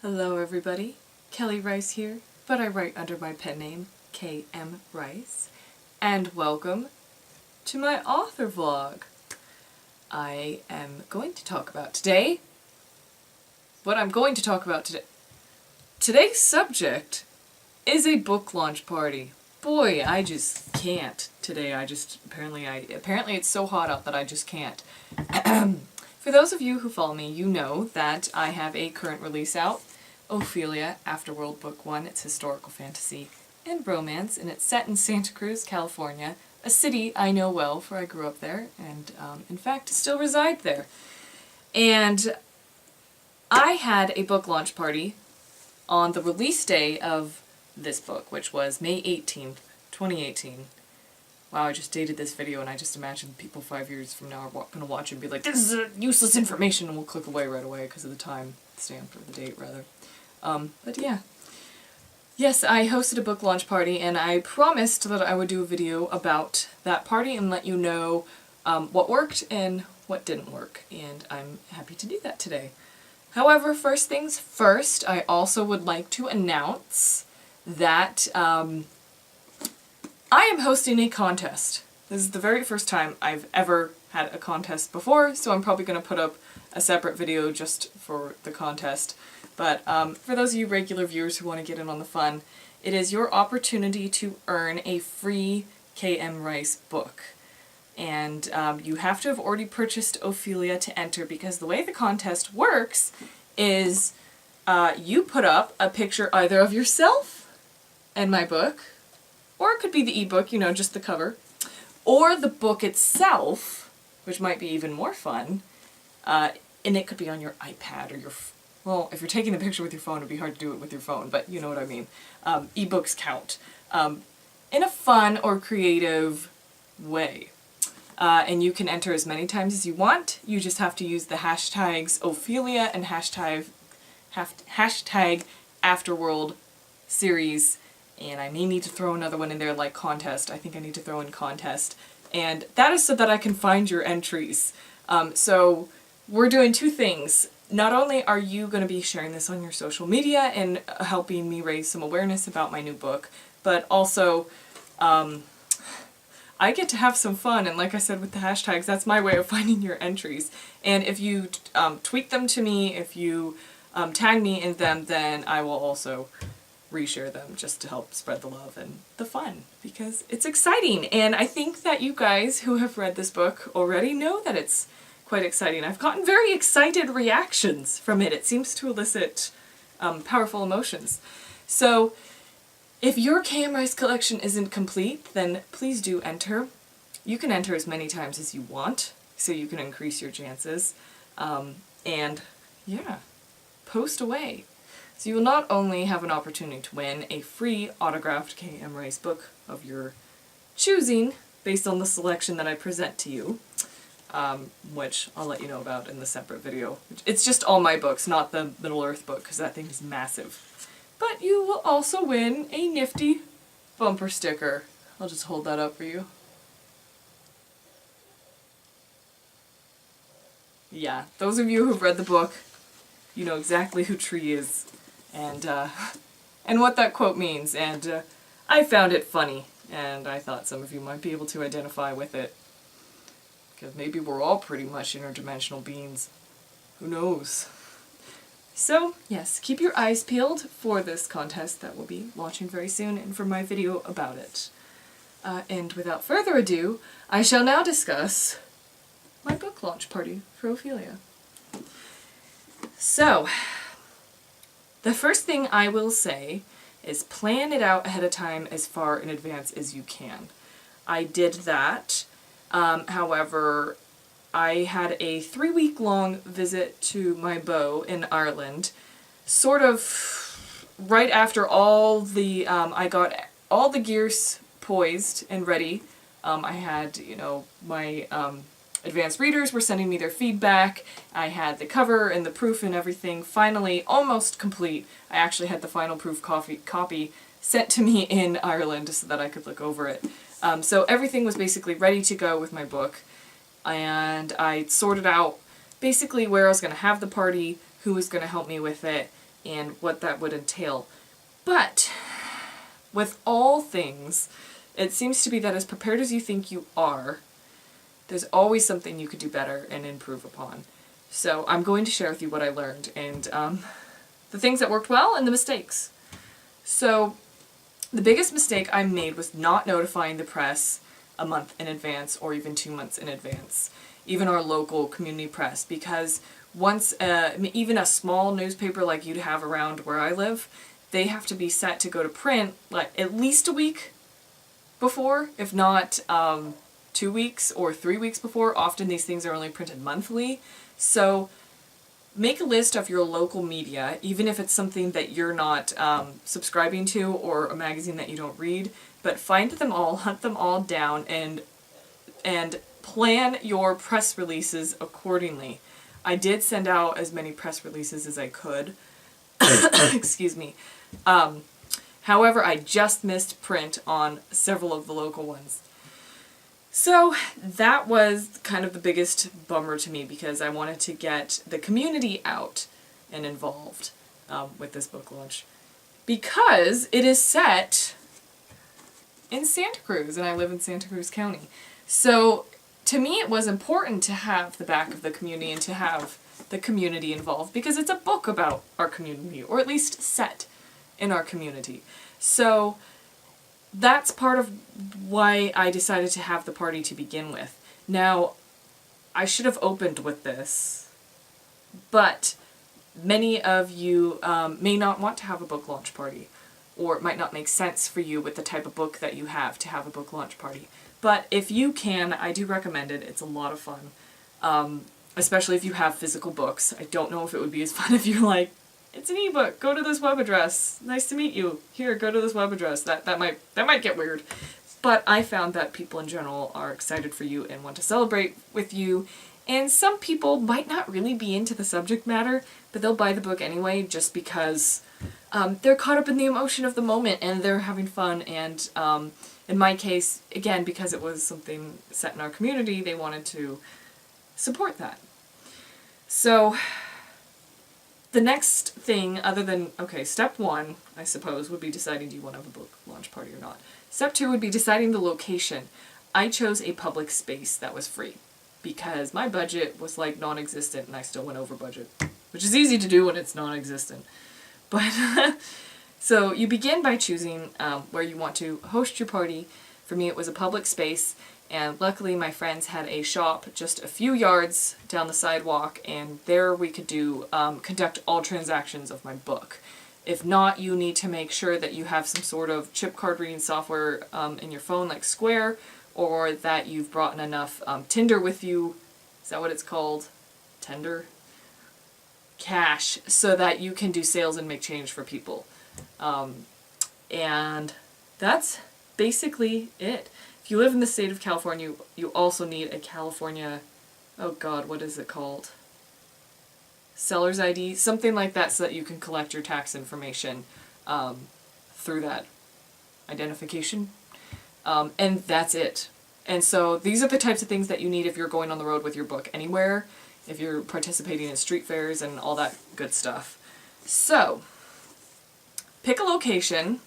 Hello everybody, Kelly Rice here, but I write under my pen name, K.M. Rice, and welcome to my author vlog. I am going to talk about today, today's subject is a book launch party. Boy, I just can't today. Apparently it's so hot out that I just can't. For those of you who follow me, you know that I have a current release out, Ophelia, Afterworld Book 1. It's historical fantasy and romance, and it's set in Santa Cruz, California, a city I know well, for I grew up there, and in fact still reside there. And I had a book launch party on the release day of this book, which was May 18th, 2018. Wow, I just dated this video and I just imagine people 5 years from now are going to watch it and be like, this is useless information, and we'll click away right away because of the time stamp, or the date rather. But yeah. Yes, I hosted a book launch party and I promised that I would do a video about that party and let you know what worked and what didn't work, and I'm happy to do that today. However, first things first, I also would like to announce that I am hosting a contest. This is the very first time I've ever had a contest before, so I'm probably going to put up a separate video just for the contest. But for those of you regular viewers who want to get in on the fun, it is your opportunity to earn a free K.M. Rice book. And you have to have already purchased Ophelia to enter, because the way the contest works is you put up a picture either of yourself and my book, or it could be the ebook, you know, just the cover, or the book itself, which might be even more fun, and it could be on your iPad or your, well, if you're taking the picture with your phone, it'd be hard to do it with your phone, but you know what I mean. Ebooks count. In a fun or creative way. And you can enter as many times as you want. You just have to use the hashtags Ophelia and hashtag Afterworld series. And I may need to throw another one in there, like contest. I think I need to throw in contest. And that is so that I can find your entries. So we're doing two things. Not only are you going to be sharing this on your social media and helping me raise some awareness about my new book, but also I get to have some fun, and like I said with the hashtags, that's my way of finding your entries. And if you tweet them to me, if you tag me in them, then I will also reshare them just to help spread the love and the fun, because it's exciting. And I think that you guys who have read this book already know that it's quite exciting. I've gotten very excited reactions from it. It seems to elicit powerful emotions. So if your K.M. Rice collection isn't complete, then please do enter. You can enter as many times as you want, so you can increase your chances. And yeah, post away. So you will not only have an opportunity to win a free autographed K.M. Rice book of your choosing, based on the selection that I present to you, which I'll let you know about in the separate video. It's just all my books, not the Middle-earth book, because that thing is massive. But you will also win a nifty bumper sticker. I'll just hold that up for you. Yeah, those of you who've read the book, you know exactly who Tree is, and what that quote means, and I found it funny, and I thought some of you might be able to identify with it. Because maybe we're all pretty much interdimensional beings. Who knows? So, yes, keep your eyes peeled for this contest that will be launching very soon, and for my video about it. And without further ado, I shall now discuss my book launch party for Ophelia. So, the first thing I will say is plan it out ahead of time as far in advance as you can. I did that. However, I had a 3-week-long visit to my beau in Ireland, sort of right after all the, I got all the gears poised and ready. I had, you know, my advanced readers were sending me their feedback. I had the cover and the proof and everything finally almost complete. I actually had the final proof copy sent to me in Ireland so that I could look over it. So everything was basically ready to go with my book, and I sorted out basically where I was going to have the party, who was going to help me with it, and what that would entail. But with all things, it seems to be that as prepared as you think you are, there's always something you could do better and improve upon. So I'm going to share with you what I learned and the things that worked well and the mistakes. So the biggest mistake I made was not notifying the press a month in advance or even 2 months in advance, even our local community press, because once even a small newspaper like you'd have around where I live, they have to be set to go to print like at least a week before, if not 2 weeks or 3 weeks before. Often these things are only printed monthly. So make a list of your local media, even if it's something that you're not subscribing to or a magazine that you don't read, but find them all, hunt them all down, and plan your press releases accordingly. I did send out as many press releases as I could. Excuse me. However, I just missed print on several of the local ones. So that was kind of the biggest bummer to me, because I wanted to get the community out and involved with this book launch. Because it is set in Santa Cruz, and I live in Santa Cruz County. So to me it was important to have the back of the community and to have the community involved, because it's a book about our community, or at least set in our community. So that's part of why I decided to have the party to begin with. Now, I should have opened with this, but many of you may not want to have a book launch party, or it might not make sense for you with the type of book that you have to have a book launch party. But if you can, I do recommend it. It's a lot of fun, especially if you have physical books. I don't know if it would be as fun if you're like, it's an ebook, go to this web address, nice to meet you, here, go to this web address. That might get weird. But I found that people in general are excited for you and want to celebrate with you, and some people might not really be into the subject matter, but they'll buy the book anyway just because they're caught up in the emotion of the moment and they're having fun. And in my case, again, because it was something set in our community, they wanted to support that. So the next thing, other than, okay, step one, I suppose, would be deciding do you want to have a book launch party or not. Step two would be deciding the location. I chose a public space that was free, because my budget was like non-existent and I still went over budget, which is easy to do when it's non-existent. But so you begin by choosing where you want to host your party. For me, it was a public space, and luckily my friends had a shop just a few yards down the sidewalk, and there we could do conduct all transactions of my book. If not, you need to make sure that you have some sort of chip card reading software in your phone like Square, or that you've brought in enough Tinder with you. Is that what it's called? Tender? Cash, so that you can do sales and make change for people. And that's basically it. If you live in the state of California, you also need a California, oh god, what is it called? Seller's ID? Something like that, so that you can collect your tax information through that identification. And that's it. And so these are the types of things that you need if you're going on the road with your book anywhere, if you're participating in street fairs and all that good stuff. So pick a location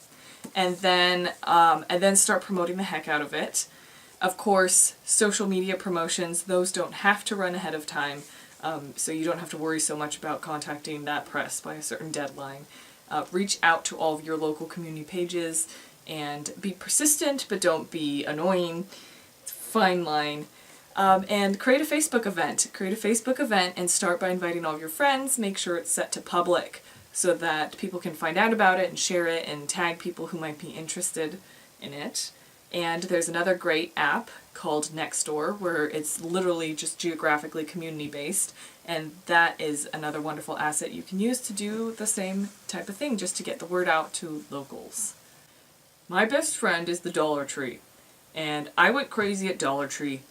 and then start promoting the heck out of it. Of course, social media promotions, those don't have to run ahead of time, so you don't have to worry so much about contacting that press by a certain deadline. Reach out to all of your local community pages and be persistent, but don't be annoying. It's a fine line. And create a Facebook event. Create a Facebook event and start by inviting all of your friends. Make sure it's set to public so that people can find out about it and share it and tag people who might be interested in it. And there's another great app called Nextdoor, where it's literally just geographically community based, and that is another wonderful asset you can use to do the same type of thing, just to get the word out to locals. My best friend is the Dollar Tree, and I went crazy at Dollar Tree.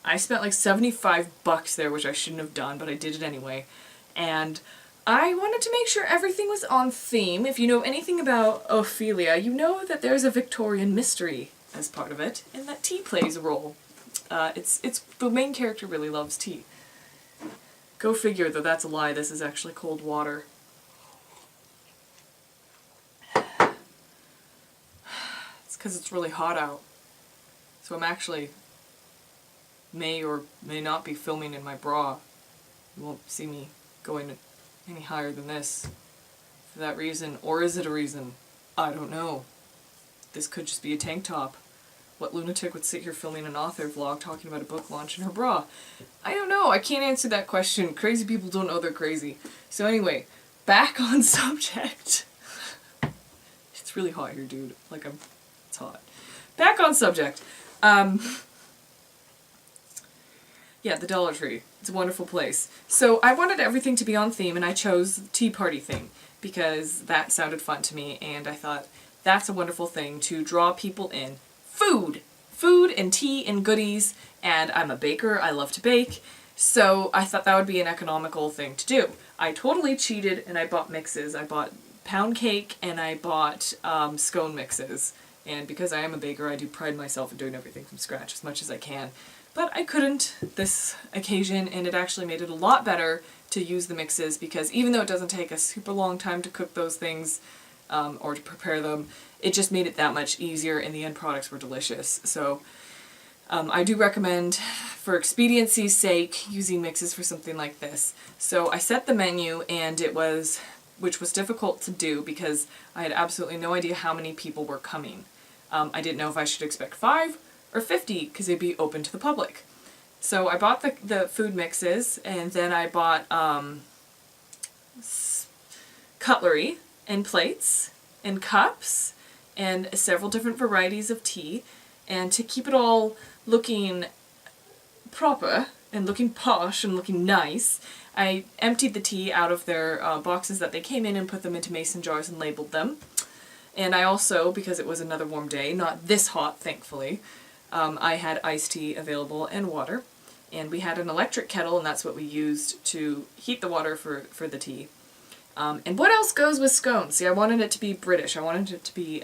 I spent like $75 there, which I shouldn't have done, but I did it anyway. And I wanted to make sure everything was on theme. If you know anything about Ophelia, you know that there's a Victorian mystery as part of it, and that tea plays a role. It's the main character really loves tea. Go figure, though that's a lie, this is actually cold water. because it's really hot out. So I'm actually may or may not be filming in my bra. You won't see me going any higher than this for that reason. Or is it a reason? I don't know. This could just be a tank top. What lunatic would sit here filming an author vlog talking about a book launch in her bra? I don't know. I can't answer that question. Crazy people don't know they're crazy. So anyway, back on subject. It's really hot here, dude. Like, it's hot. Back on subject. Yeah, the Dollar Tree. It's a wonderful place. So I wanted everything to be on theme, and I chose the tea party thing because that sounded fun to me, and I thought that's a wonderful thing to draw people in. Food! Food and tea and goodies, and I'm a baker. I love to bake. So I thought that would be an economical thing to do. I totally cheated, and I bought mixes. I bought pound cake, and I bought scone mixes. And because I am a baker, I do pride myself in doing everything from scratch as much as I can. But I couldn't this occasion, and it actually made it a lot better to use the mixes because even though it doesn't take a super long time to cook those things or to prepare them, it just made it that much easier and the end products were delicious. So I do recommend, for expediency's sake, using mixes for something like this. So I set the menu, and which was difficult to do because I had absolutely no idea how many people were coming. I didn't know if I should expect 5 or 50 because they'd be open to the public. So I bought the food mixes, and then I bought cutlery and plates and cups and several different varieties of tea. And to keep it all looking proper and looking posh and looking nice, I emptied the tea out of their boxes that they came in and put them into mason jars and labeled them. And I also, because it was another warm day, not this hot thankfully, I had iced tea available and water. And we had an electric kettle, and that's what we used to heat the water for the tea. And what else goes with scones? See, I wanted it to be British. I wanted it to be,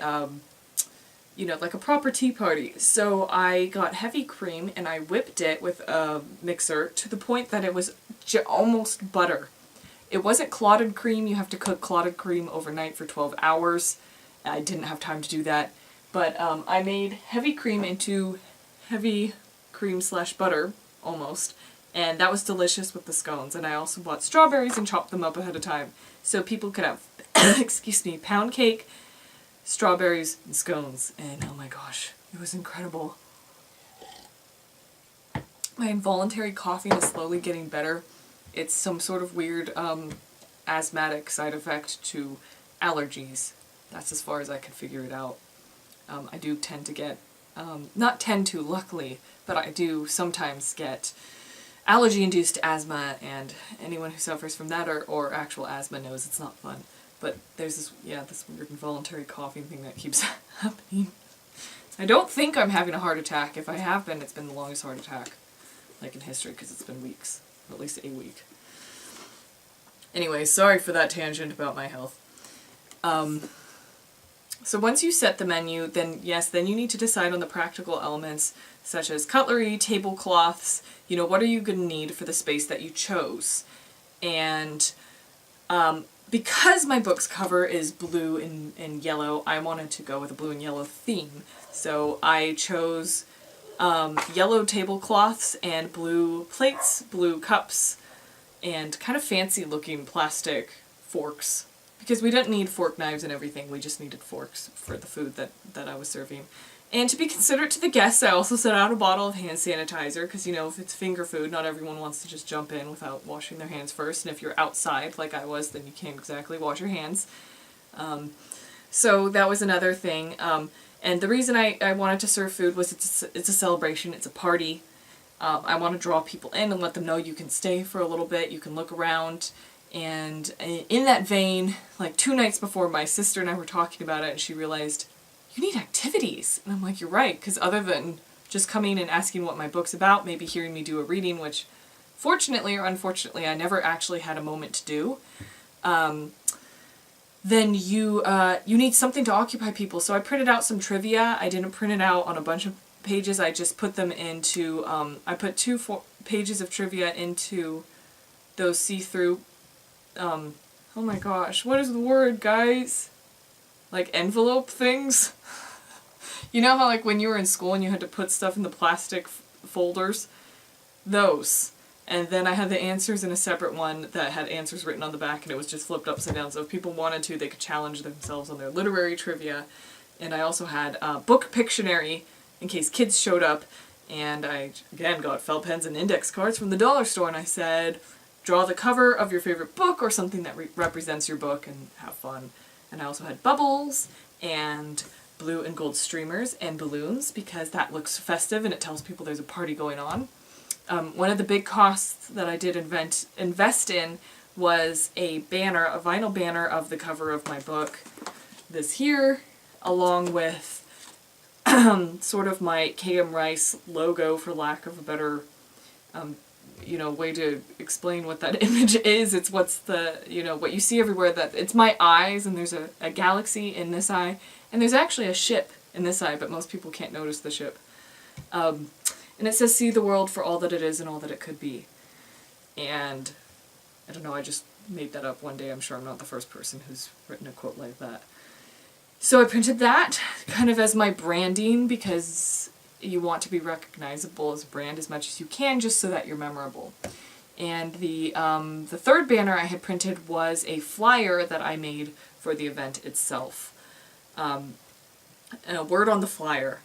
you know, like a proper tea party. So I got heavy cream, and I whipped it with a mixer to the point that it was almost butter. It wasn't clotted cream. You have to cook clotted cream overnight for 12 hours. I didn't have time to do that. But I made heavy cream into heavy cream / butter, almost. And that was delicious with the scones. And I also bought strawberries and chopped them up ahead of time. So people could have, excuse me, pound cake, strawberries, and scones. And oh my gosh, it was incredible. My involuntary coughing is slowly getting better. It's some sort of weird asthmatic side effect to allergies. That's as far as I could figure it out. I do tend to get, not tend to, luckily, but I do sometimes get allergy-induced asthma, and anyone who suffers from that or actual asthma knows it's not fun. But there's this weird involuntary coughing thing that keeps happening. I don't think I'm having a heart attack. If I have been, it's been the longest heart attack, like in history, because it's been weeks, or at least a week. Anyway, sorry for that tangent about my health. So once you set the menu, then you need to decide on the practical elements such as cutlery, tablecloths, you know, what are you going to need for the space that you chose? And because my book's cover is blue and yellow, I wanted to go with a blue and yellow theme. So I chose yellow tablecloths and blue plates, blue cups, and kind of fancy looking plastic forks. Because we didn't need fork knives and everything, we just needed forks for the food that I was serving. And to be considerate to the guests, I also set out a bottle of hand sanitizer, because, you know, if it's finger food, not everyone wants to just jump in without washing their hands first, and if you're outside, like I was, then you can't exactly wash your hands. So that was another thing. And the reason I wanted to serve food was it's a celebration, it's a party. I want to draw people in and let them know you can stay for a little bit, you can look around. And in that vein, like 2 nights before, my sister and I were talking about it, and she realized, you need activities. And I'm like, you're right, because other than just coming and asking what my book's about, maybe hearing me do a reading, which fortunately or unfortunately I never actually had a moment to do, then you need something to occupy people. So I printed out some trivia. I didn't print it out on a bunch of pages. I just put them into, I put 2 pages of trivia into those see-through, oh my gosh, what is the word, guys? Like envelope things? You know how like when you were in school and you had to put stuff in the plastic folders? Those. And then I had the answers in a separate one that had answers written on the back, and it was just flipped upside down, so if people wanted to, they could challenge themselves on their literary trivia. And I also had Book Pictionary in case kids showed up, and I, again, got felt pens and index cards from the dollar store, and I said, draw the cover of your favorite book or something that represents your book and have fun. And I also had bubbles and blue and gold streamers and balloons because that looks festive and it tells people there's a party going on. One of the big costs that I did invest in was a banner, a vinyl banner of the cover of my book, this here, along with sort of my KM Rice logo, for lack of a better way to explain what that image is. It's what's the, what you see everywhere, that it's my eyes, and there's a galaxy in this eye, and there's actually a ship in this eye, but most people can't notice the ship. And it says, see the world for all that it is and all that it could be. And I don't know, I just made that up one day. I'm sure I'm not the first person who's written a quote like that. So I printed that kind of as my branding, because you want to be recognizable as a brand as much as you can, just so that you're memorable. And the third banner I had printed was a flyer that I made for the event itself. And a word on the flyer.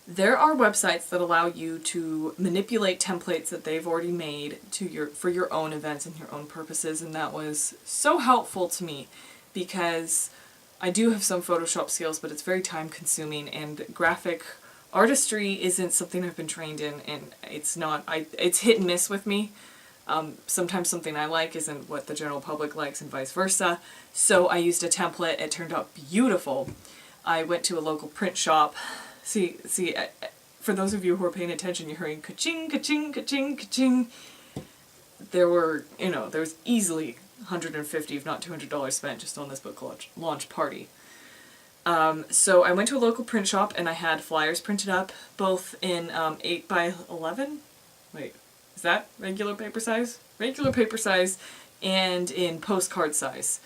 There are websites that allow you to manipulate templates that they've already made for your own events and your own purposes, and that was so helpful to me because I do have some Photoshop skills, but it's very time consuming, and graphic artistry isn't something I've been trained in, and it's hit and miss with me. Sometimes something I like isn't what the general public likes and vice versa. So I used a template. It turned out beautiful. I went to a local print shop. See, for those of you who are paying attention, you're hearing ka-ching, ka-ching, ka-ching, ka-ching. There was easily $150, if not $200 spent just on this book launch party. So I went to a local print shop and I had flyers printed up, both in 8 by 11. Wait, is that regular paper size? Regular paper size, and in postcard size.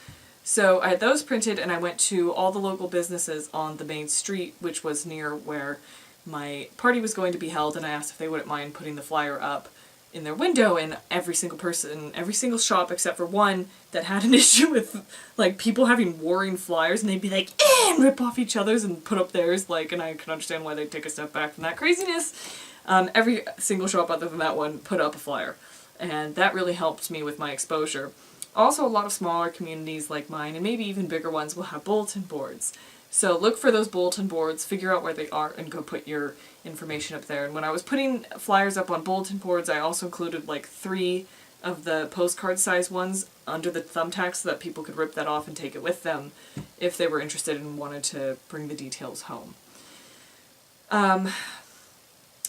So I had those printed, and I went to all the local businesses on the main street, which was near where my party was going to be held, and I asked if they wouldn't mind putting the flyer up in their window, and every single shop except for one that had an issue with like people having warring flyers, and they'd be like, and rip off each other's and put up theirs, and I can understand why they'd take a step back from that craziness. Every single shop other than that one put up a flyer, and that really helped me with my exposure. Also, a lot of smaller communities like mine, and maybe even bigger ones, will have bulletin boards. So look for those bulletin boards, figure out where they are, and go put your information up there. And when I was putting flyers up on bulletin boards, I also included like 3 of the postcard size ones under the thumbtacks so that people could rip that off and take it with them if they were interested and wanted to bring the details home.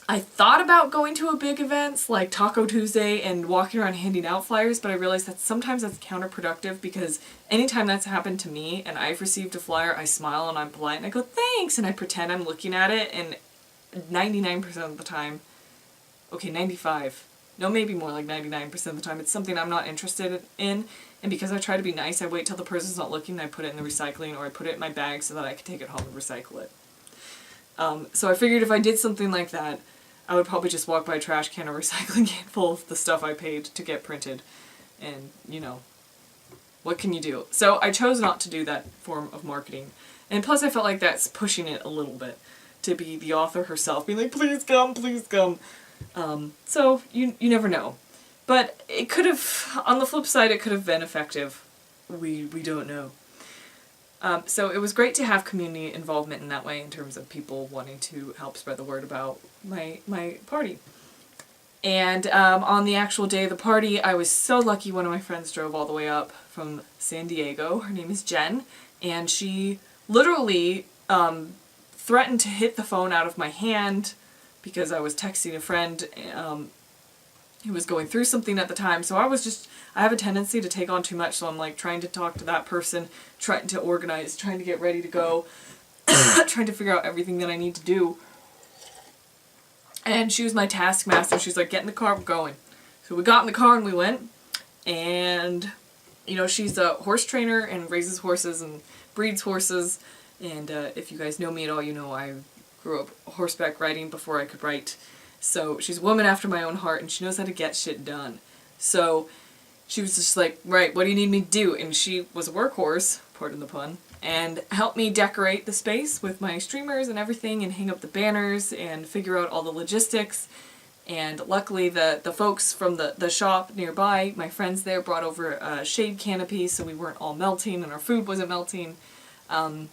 I thought about going to a big events like Taco Tuesday and walking around handing out flyers, but I realized that sometimes that's counterproductive, because anytime that's happened to me and I've received a flyer, I smile and I'm polite and I go, thanks, and I pretend I'm looking at it, and 99% of the time, okay, 95, no, maybe more like 99% of the time, it's something I'm not interested in, and because I try to be nice, I wait till the person's not looking and I put it in the recycling, or I put it in my bag so that I can take it home and recycle it. So I figured if I did something like that, I would probably just walk by a trash can or recycling can full of the stuff I paid to get printed. And, what can you do? So I chose not to do that form of marketing. And plus I felt like that's pushing it a little bit, to be the author herself, being like, please come, please come. So you never know. But it could have, on the flip side, it could have been effective. We don't know. So it was great to have community involvement in that way, in terms of people wanting to help spread the word about my party. And on the actual day of the party, I was so lucky. One of my friends drove all the way up from San Diego. Her name is Jen, and she literally threatened to hit the phone out of my hand because I was texting a friend who was going through something at the time. So I have a tendency to take on too much, so I'm like trying to talk to that person, trying to organize, trying to get ready to go, trying to figure out everything that I need to do. And she was my taskmaster. She's like, get in the car, we're going. So we got in the car and we went, and she's a horse trainer and raises horses and breeds horses, and if you guys know me at all, I grew up horseback riding before I could write. So she's a woman after my own heart, and she knows how to get shit done. So she was just like, right, what do you need me to do? And she was a workhorse, pardon the pun, and helped me decorate the space with my streamers and everything, and hang up the banners and figure out all the logistics. And luckily the folks from the shop nearby, my friends there, brought over a shade canopy so we weren't all melting and our food wasn't melting. And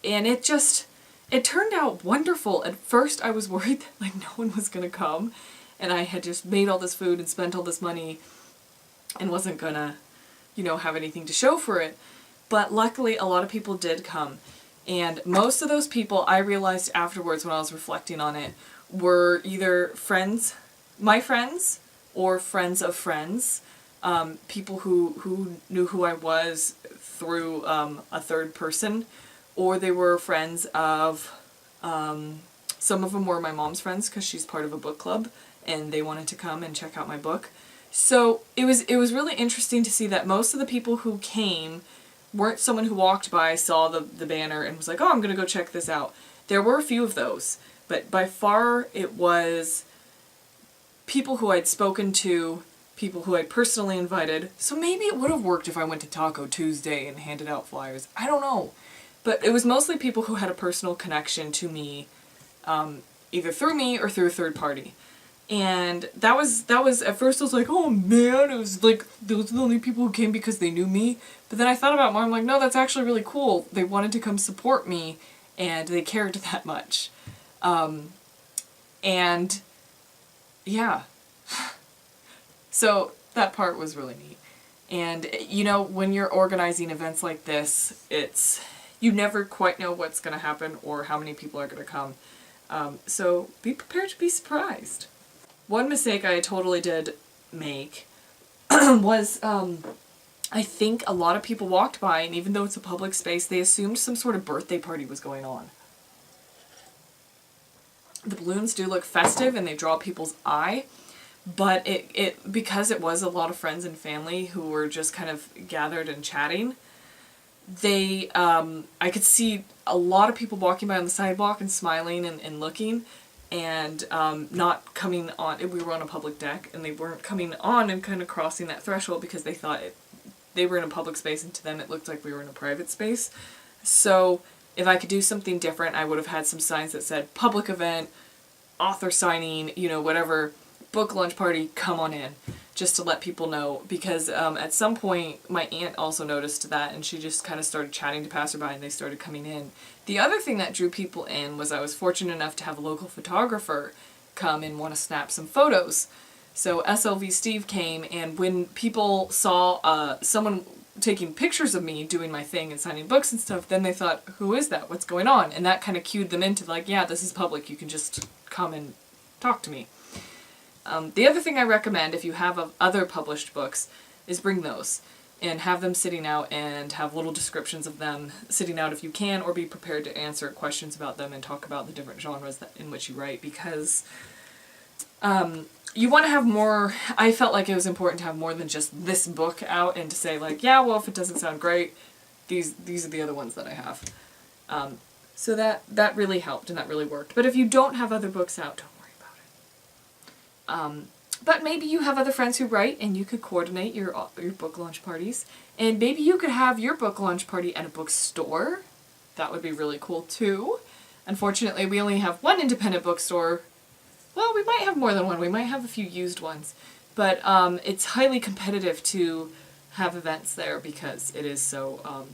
it turned out wonderful. At first I was worried that like no one was gonna come, and I had just made all this food and spent all this money and wasn't gonna, you know, have anything to show for it. But luckily a lot of people did come. And most of those people, I realized afterwards when I was reflecting on it, were either friends, my friends, or friends of friends, people who knew who I was through a third person, or they were friends of, some of them were my mom's friends because she's part of a book club and they wanted to come and check out my book. So it was really interesting to see that most of the people who came weren't someone who walked by, saw the banner and was like, oh, I'm gonna go check this out. There were a few of those, but by far it was people who I'd spoken to, people who I'd personally invited. So maybe it would have worked if I went to Taco Tuesday and handed out flyers. I don't know. But it was mostly people who had a personal connection to me, either through me or through a third party. And that was, at first I was like, oh man, it was like, those are the only people who came because they knew me. But then I thought about it more, I'm like, no, that's actually really cool. They wanted to come support me, and they cared that much. And yeah. So that part was really neat. And, you know, when you're organizing events like this, you never quite know what's going to happen or how many people are going to come. So be prepared to be surprised. One mistake I totally did make was, I think a lot of people walked by, and even though it's a public space, they assumed some sort of birthday party was going on. The balloons do look festive and they draw people's eye, but because it was a lot of friends and family who were just kind of gathered and chatting, I could see a lot of people walking by on the sidewalk and smiling and looking, and not coming on. We were on a public deck, and they weren't coming on and kind of crossing that threshold because they thought they were in a public space, and to them it looked like we were in a private space. So if I could do something different, I would have had some signs that said public event, author signing, you know, whatever, book lunch party, come on in, just to let people know. Because at some point my aunt also noticed that, and she just kind of started chatting to passerby and they started coming in. The other thing that drew people in was I was fortunate enough to have a local photographer come and want to snap some photos. So SLV Steve came, and when people saw someone taking pictures of me doing my thing and signing books and stuff, then they thought, who is that? What's going on? And that kind of cued them into like, yeah, this is public, you can just come and talk to me. The other thing I recommend if you have other published books is bring those and have them sitting out and have little descriptions of them sitting out if you can, or be prepared to answer questions about them and talk about the different genres in which you write, because you want to have more. I felt like it was important to have more than just this book out and to say like, yeah, well, if it doesn't sound great, these are the other ones that I have. So that really helped and that really worked. But if you don't have other books out, don't worry about it. But maybe you have other friends who write and you could coordinate your book launch parties. And maybe you could have your book launch party at a bookstore. That would be really cool too. Unfortunately, we only have one independent bookstore. Well, we might have more than one. We might have a few used ones. But it's highly competitive to have events there because it is so,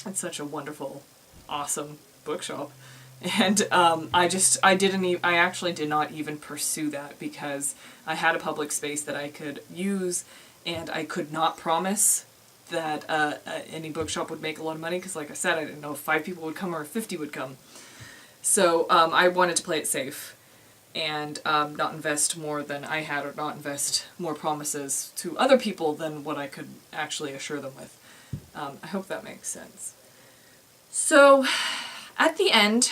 it's such a wonderful, awesome bookshop. And I actually did not even pursue that because I had a public space that I could use, and I could not promise that any bookshop would make a lot of money because, like I said, I didn't know if 5 people would come or if 50 would come. So I wanted to play it safe and not invest more than I had, or not invest more promises to other people than what I could actually assure them with. I hope that makes sense. So at the end,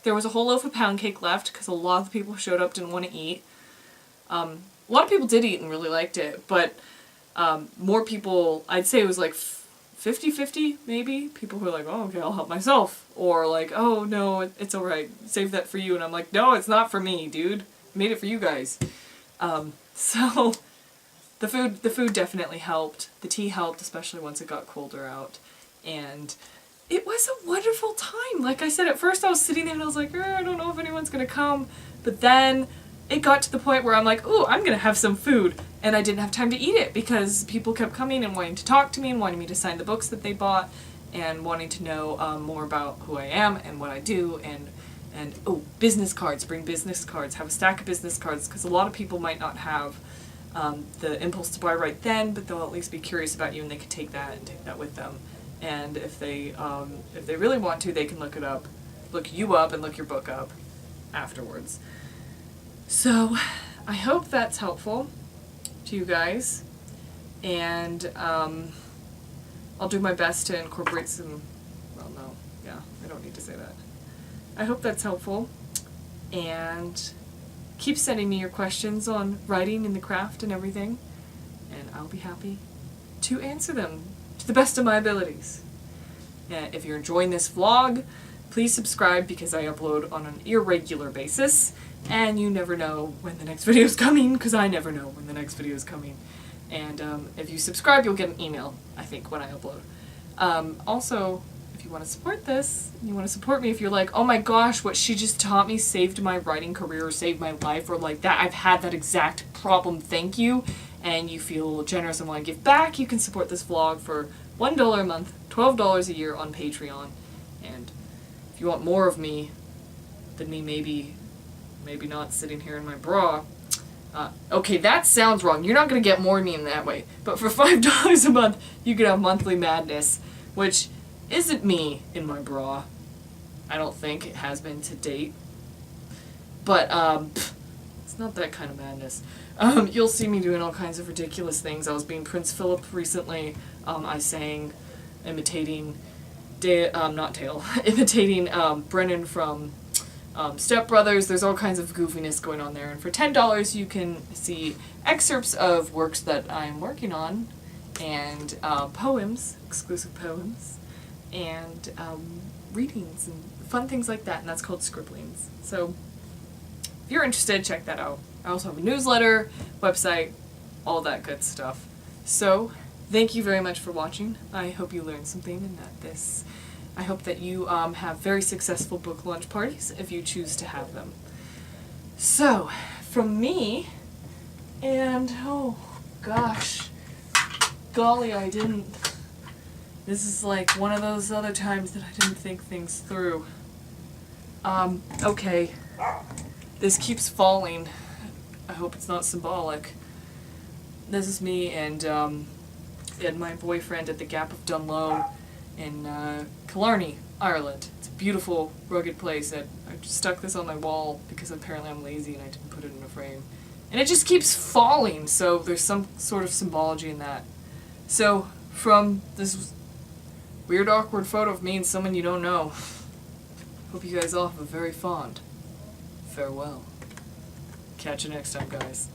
there was a whole loaf of pound cake left because a lot of the people who showed up didn't want to eat. A lot of people did eat and really liked it, but more people, I'd say it was like 50-50 maybe. People who are like, oh, okay, I'll help myself. Or like, oh, no, it's alright, save that for you. And I'm like, no, it's not for me, dude. I made it for you guys. So the food definitely helped. The tea helped, especially once it got colder out. And it was a wonderful time. Like I said, at first I was sitting there and I was like, I don't know if anyone's gonna come. But then it got to the point where I'm like, ooh, I'm gonna have some food. And I didn't have time to eat it because people kept coming and wanting to talk to me and wanting me to sign the books that they bought and wanting to know more about who I am and what I do and oh, business cards, bring business cards, have a stack of business cards, because a lot of people might not have the impulse to buy right then, but they'll at least be curious about you and they can take that and take that with them. And if they really want to, they can look it up, look you up and look your book up afterwards. So I hope that's helpful to you guys, and I'll do my best to incorporate some, well no, yeah, I don't need to say that. I hope that's helpful, and keep sending me your questions on writing and the craft and everything, and I'll be happy to answer them to the best of my abilities. If you're enjoying this vlog, please subscribe because I upload on an irregular basis, and you never know when the next video is coming, because I never know when the next video is coming. And if you subscribe, you'll get an email, I think, when I upload. Also, if you want to support this, you want to support me, if you're like, oh my gosh, what she just taught me saved my writing career or saved my life, or like that, I've had that exact problem, thank you, and you feel generous and want to give back, you can support this vlog for $1 a month, $12 a year on Patreon. And if you want more of me than me maybe not sitting here in my bra, okay, that sounds wrong. You're not going to get more of me in that way. But for $5 a month, you can have monthly madness, which isn't me in my bra. I don't think it has been to date. But, it's not that kind of madness. You'll see me doing all kinds of ridiculous things. I was being Prince Philip recently. I sang imitating imitating Brennan from Step Brothers. There's all kinds of goofiness going on there. And for $10 you can see excerpts of works that I'm working on, and poems, exclusive poems, and readings and fun things like that, and that's called Scribblings. So if you're interested, check that out. I also have a newsletter, website, all that good stuff. So thank you very much for watching. I hope you learned something and I hope that you have very successful book launch parties if you choose to have them. So, from me, and oh gosh, golly, I didn't. This is like one of those other times that I didn't think things through. Okay. This keeps falling. I hope it's not symbolic. This is me and my boyfriend at the Gap of Dunlow in Killarney, Ireland. It's a beautiful, rugged place. I just stuck this on my wall because apparently I'm lazy and I didn't put it in a frame. And it just keeps falling, so there's some sort of symbology in that. So, from this weird, awkward photo of me and someone you don't know, hope you guys all have a very fond farewell. Catch you next time, guys.